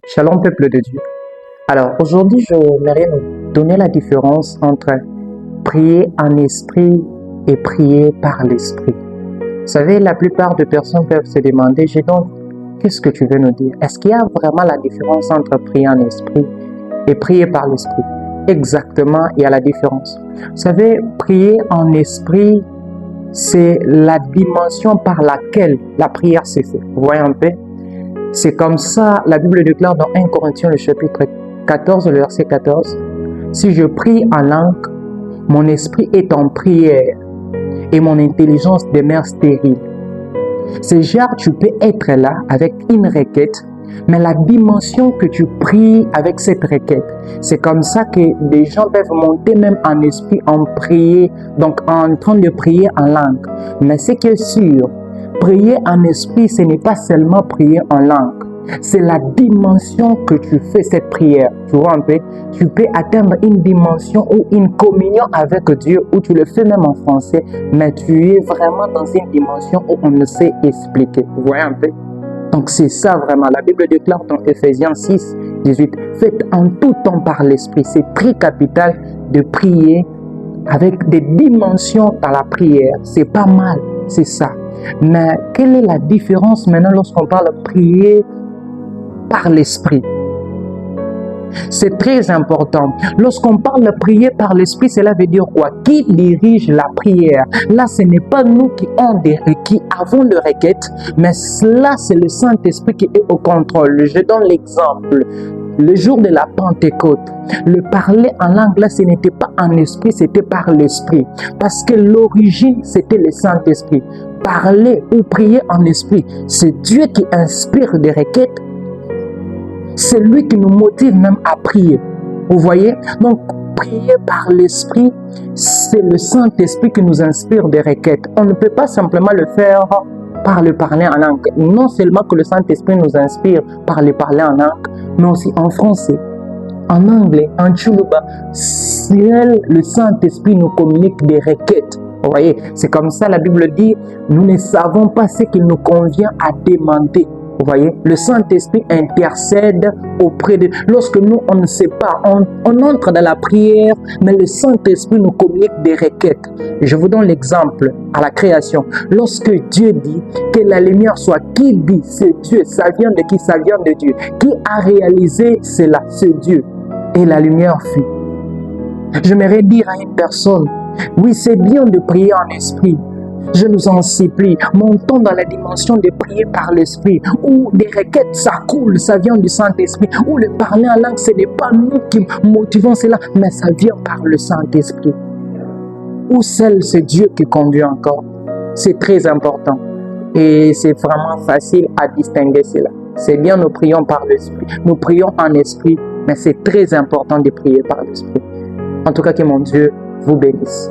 Shalom peuple de Dieu. Alors aujourd'hui, je voudrais nous donner la différence entre prier en esprit et prier par l'esprit. Vous savez, la plupart des personnes peuvent se demander, donc, qu'est-ce que tu veux nous dire? Est-ce qu'il y a vraiment la différence entre prier en esprit et prier par l'esprit? Exactement, il y a la différence. Vous savez, prier en esprit, c'est la dimension par laquelle la prière s'est faite. Vous voyez un peu? C'est comme ça, la Bible déclare dans 1 Corinthiens, le chapitre 14, le verset 14. Si je prie en langue, mon esprit est en prière et mon intelligence demeure stérile. C'est genre, tu peux être là avec une requête, mais la dimension que tu pries avec cette requête, c'est comme ça que des gens peuvent monter même en esprit, en prier, donc en train de prier en langue. Mais ce qui est sûr, prier en esprit, ce n'est pas seulement prier en langue. C'est la dimension que tu fais cette prière. Tu vois un peu? Tu peux atteindre une dimension ou une communion avec Dieu, ou tu le fais même en français, mais tu es vraiment dans une dimension où on ne sait expliquer. Vous voyez un peu? Donc c'est ça vraiment. La Bible déclare dans Ephésiens 6, 18, faites en tout temps par l'esprit. C'est très capital de prier avec des dimensions dans la prière. C'est pas mal, c'est ça. Mais quelle est la différence maintenant lorsqu'on parle de prier par l'esprit? C'est très important. Lorsqu'on parle de prier par l'esprit, cela veut dire quoi? Qui dirige la prière? Là, ce n'est pas nous qui avons les requêtes, mais là, c'est le Saint-Esprit qui est au contrôle. Je donne l'exemple. Le jour de la Pentecôte, le parler en langue, là, ce n'était pas en esprit, c'était par l'esprit. Parce que l'origine, c'était le Saint-Esprit. Parler ou prier en esprit, c'est Dieu qui inspire des requêtes. C'est lui qui nous motive même à prier. Vous voyez? Donc, prier par l'esprit, c'est le Saint-Esprit qui nous inspire des requêtes. On ne peut pas simplement le faire par le parler en langue. Non seulement que le Saint-Esprit nous inspire par le parler en langue, mais aussi en français, en anglais, en tchoulouba. Seul le Saint-Esprit nous communique des requêtes. Vous voyez, c'est comme ça la Bible dit, nous ne savons pas ce qu'il nous convient à demander. Vous voyez, le Saint-Esprit intercède auprès de... Lorsque nous, on ne sait pas, on entre dans la prière, mais le Saint-Esprit nous communique des requêtes. Je vous donne l'exemple à la création. Lorsque Dieu dit que la lumière soit, qui dit? C'est Dieu. Ça vient de qui? Ça vient de Dieu. Qui a réalisé cela? C'est Dieu. Et la lumière fut. J'aimerais dire à une personne, oui, c'est bien de prier en esprit. Je nous en supplie, montons dans la dimension de prier par l'esprit, où des requêtes, ça coule, ça vient du Saint-Esprit, où le parler en langue, ce n'est pas nous qui motivons cela, mais ça vient par le Saint-Esprit. Où seul c'est Dieu qui conduit encore. C'est très important. Et c'est vraiment facile à distinguer cela. C'est bien, nous prions par l'esprit. Nous prions en esprit, mais c'est très important de prier par l'esprit. En tout cas, que mon Dieu vous bénisse.